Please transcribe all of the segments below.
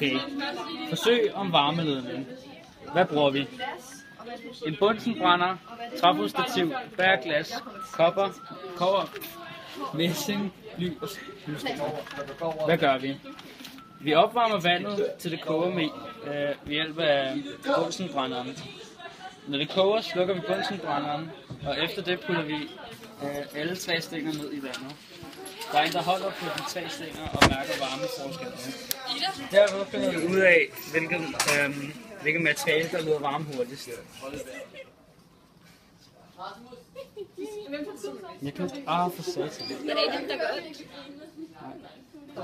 Okay. Forsøg om varmeledning. Hvad bruger vi? En bunsenbrænder, træfodstativ, bærglas, kopper, messing, bly og systemt. Hvad gør vi? Vi opvarmer vandet til det koger med ved hjælp af bunsenbrænderen. Når det koger, slukker vi bunsenbrænderen, og efter det putter vi alle 3 stænger ned i vandet. Der er en, der holder på de 3 stænger og mærker varmeforskellen. Derved finder vi ud af, hvilket materiale, der leder varme hurtigst. Jeg kan ikke... for satan. Det er dem, der gør det. Den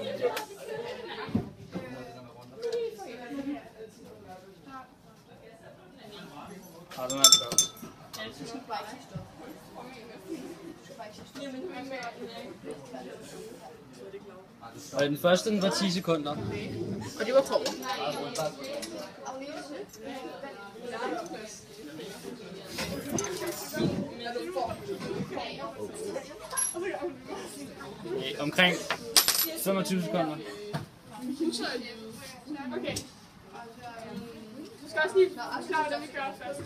er det godt. Og den første, den var 10 sekunder. Og det var kover. Omkring 25 sekunder. Okay. Du skal også lige klare, hvordan vi gør det først.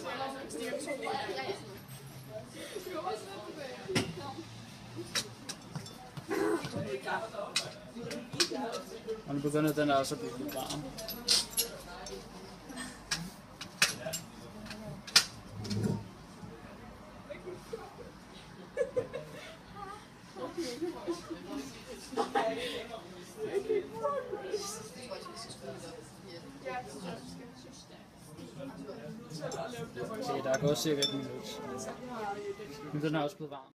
Og nu begynder den også at blive lidt varm. Okay, der er gået cirka 1 minut. Men den er også blevet varm.